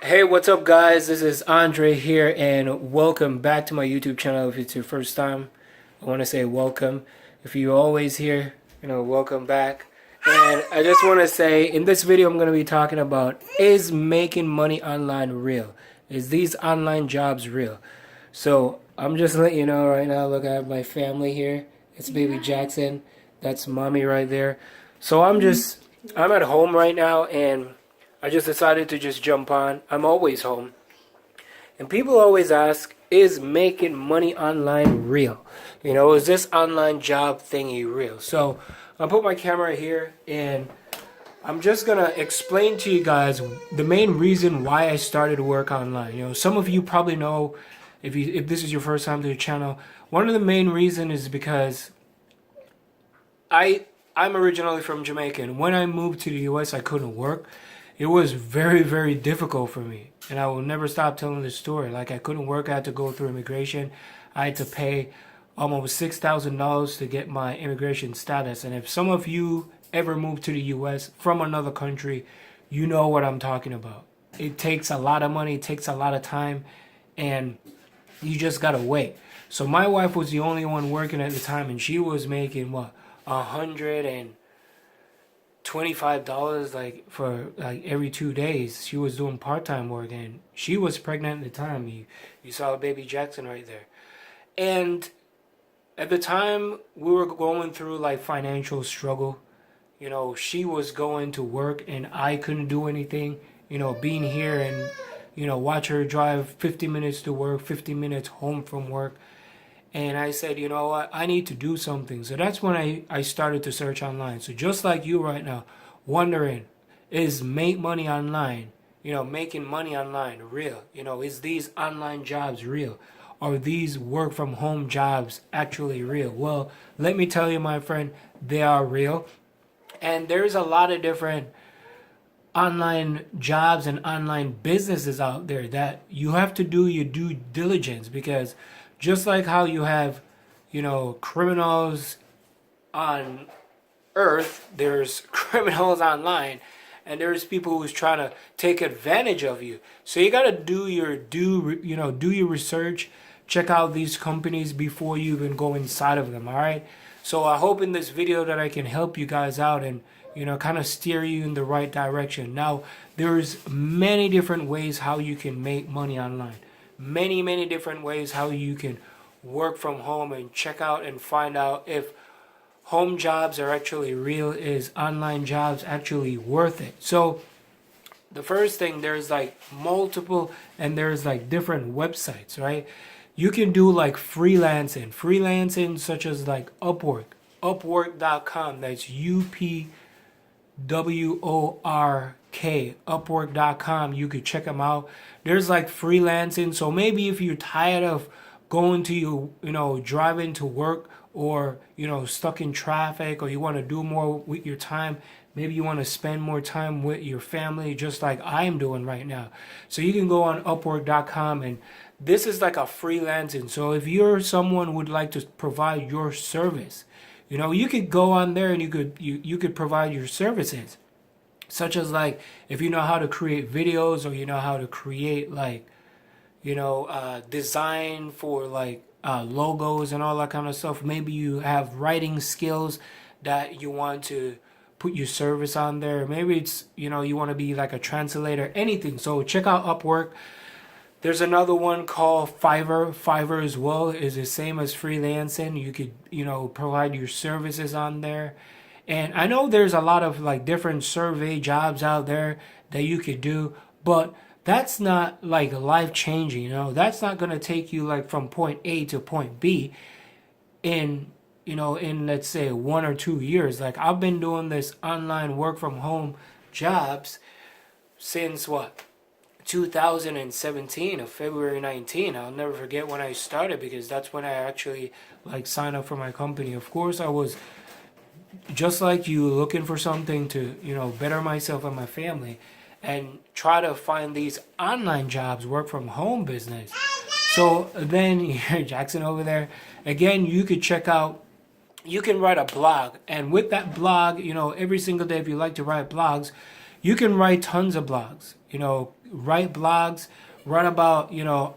Hey, what's up, guys? This is Andre here, and welcome back to my YouTube channel. If it's your first time, I want to say welcome. If you're always here, welcome back. And I just want to say, in this video, I'm going to be talking about, is making money online real? Is these online jobs real? So, I'm just letting you know right now, look, I have my family here. It's baby Jackson. That's mommy right there. So, I'm at home right now, and I just decided to just jump on. I'm always home. And people always ask, is making money online real? Is this online job thingy real? So I'll put my camera here and I'm just going to explain to you guys the main reason why I started to work online. Some of you probably know, if this is your first time to the channel, one of the main reasons is because I'm originally from Jamaica, and when I moved to the US I couldn't work. It was very, very difficult for me, and I will never stop telling this story. Like, I couldn't work. I had to go through immigration. I had to pay almost $6,000 to get my immigration status. And if some of you ever moved to the US from another country, you know what I'm talking about. It takes a lot of money, it takes a lot of time, and you just gotta wait. So my wife was the only one working at the time, and she was making what, $125 like for like every 2 days. She was doing part-time work, and she was pregnant at the time. You saw baby Jackson right there. And at the time we were going through like financial struggle. She was going to work and I couldn't do anything. Being here and watch her drive 50 minutes to work, 50 minutes home from work. And I said, you know what, I need to do something. So that's when I started to search online. So just like you right now, wondering, is make money online, making money online real? Is these online jobs real? Are these work from home jobs actually real? Well, let me tell you, my friend, they are real. And there's a lot of different online jobs and online businesses out there that you have to do your due diligence, because just like how you have, criminals on earth, there's criminals online, and there's people who's trying to take advantage of you. So you got to do your research, check out these companies before you even go inside of them, all right? So I hope in this video that I can help you guys out and, kind of steer you in the right direction. Now, there's many different ways how you can make money online. Many different ways how you can work from home and check out and find out if home jobs are actually real. Is online jobs actually worth it? So the first thing, there's like multiple, and there's like different websites, right? You can do like freelancing such as like upwork.com. That's UPWORK, upwork.com. You could check them out. There's like freelancing. So maybe if you're tired of going to driving to work, or stuck in traffic, or you want to do more with your time, maybe you want to spend more time with your family, just like I'm doing right now. So you can go on upwork.com, and this is like a freelancing. So if you're someone who would like to provide your service, you could go on there and you could provide your services, such as like if you know how to create videos, or how to create like design for like logos and all that kind of stuff. Maybe you have writing skills that you want to put your service on there. Maybe it's you want to be like a translator, anything. So check out Upwork. There's another one called Fiverr. Fiverr as well is the same as freelancing. You could provide your services on there. And I know there's a lot of like different survey jobs out there that you could do, but that's not like life changing. That's not going to take you like from point A to point B in let's say 1 or 2 years. Like, I've been doing this online work from home jobs since 2017, of February 19. I'll never forget when I started, because that's when I actually like signed up for my company. Of course, I was just like you, looking for something to better myself and my family, and try to find these online jobs, work from home business. So then Jackson over there again, you could check out, you can write a blog, and with that blog, every single day, if you like to write blogs, You can write tons of blogs, write blogs, run about,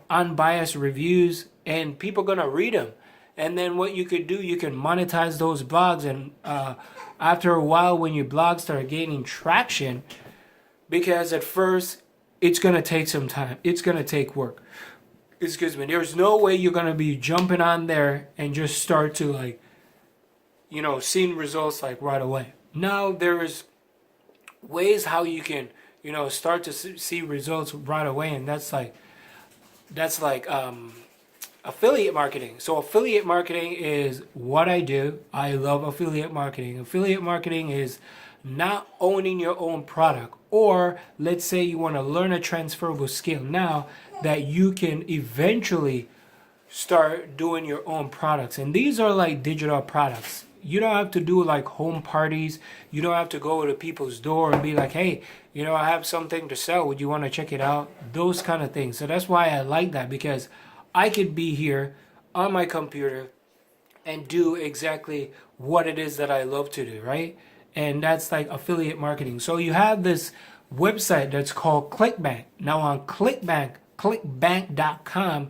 unbiased reviews, and people are going to read them. And then what you could do, you can monetize those blogs. And after a while, when your blogs start gaining traction, because at first it's going to take some time, it's going to take work. Excuse me. There's no way you're going to be jumping on there and just start to seeing results like right away. Now there's ways how you can, start to see results right away, and that's like affiliate marketing. So affiliate marketing is what I do. I love affiliate marketing. Affiliate marketing is not owning your own product, or let's say you want to learn a transferable skill now that you can eventually start doing your own products. And these are like digital products. You don't have to do like home parties. You don't have to go to people's door and be like, hey, I have something to sell. Would you want to check it out? Those kind of things. So that's why I like that, because I could be here on my computer and do exactly what it is that I love to do, right? And that's like affiliate marketing. So you have this website that's called ClickBank. Now on clickbank.com,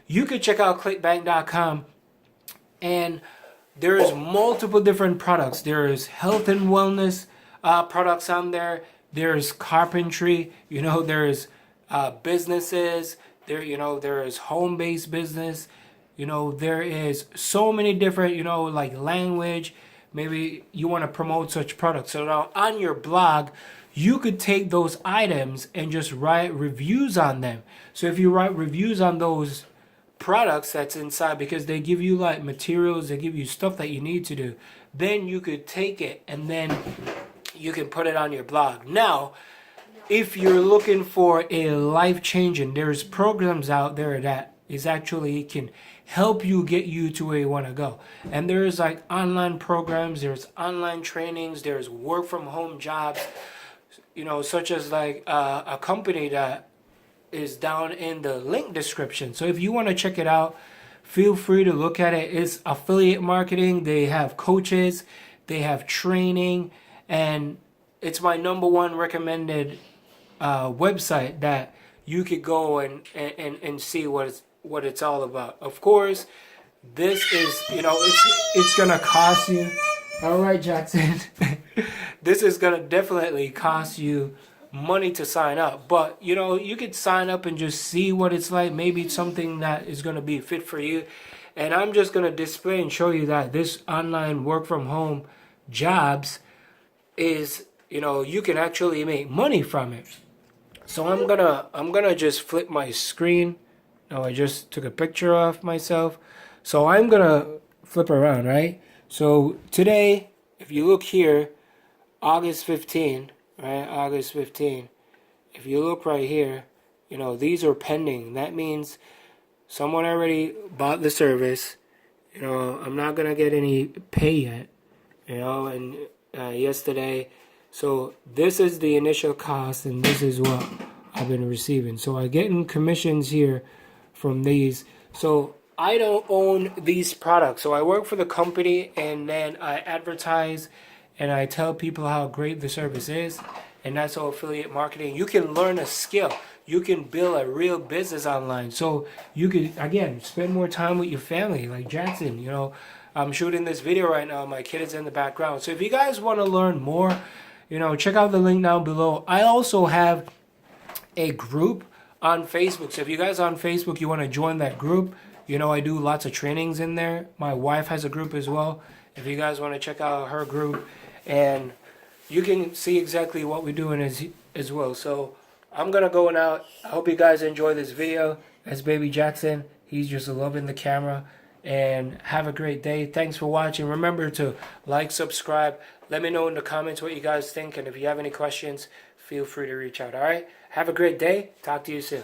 you could check out clickbank.com, and there's multiple different products. There's health and wellness products on there. There's carpentry. There's businesses. There is home-based business. There is so many different, like language. Maybe you want to promote such products. So now on your blog, you could take those items and just write reviews on them. So if you write reviews on those products that's inside, because they give you like materials, they give you stuff that you need to do, then you could take it and then you can put it on your blog. Now, if you're looking for a life-changing, there's programs out there that is actually can help you get you to where you want to go. And there's like online programs, there's online trainings, there's work from home jobs, such as like a company that is down in the link description. So if you want to check it out, feel free to look at it. It's affiliate marketing. They have coaches, they have training, and it's my number one recommended website that you could go and see what it's all about. Of course, this is, it's gonna cost you. All right, Jackson. This is gonna definitely cost you money to sign up, but you could sign up and just see what it's like. Maybe it's something that is going to be fit for you. And I'm just going to display and show you that this online work from home jobs is, you can actually make money from it. So I'm gonna just flip my screen. Now I just took a picture of myself, so I'm gonna flip around, right? So today, if you look here, August 15, right? August 15. If you look right here, these are pending. That means someone already bought the service. I'm not gonna get any pay yet. And yesterday. So this is the initial cost, and this is what I've been receiving. So I get commissions here from these. So I don't own these products. So I work for the company, and then I advertise and I tell people how great the service is. And that's all affiliate marketing. You can learn a skill. You can build a real business online. So you could, again, spend more time with your family. Like Jackson, I'm shooting this video right now. My kid is in the background. So if you guys want to learn more, check out the link down below. I also have a group on Facebook. So if you guys are on Facebook, you want to join that group, I do lots of trainings in there. My wife has a group as well. If you guys want to check out her group, and you can see exactly what we're doing as well. So I'm going to go now. I hope you guys enjoy this video. That's Baby Jackson. He's just loving the camera. And have a great day. Thanks for watching. Remember to like, subscribe. Let me know in the comments what you guys think. And if you have any questions, feel free to reach out. All right? Have a great day. Talk to you soon.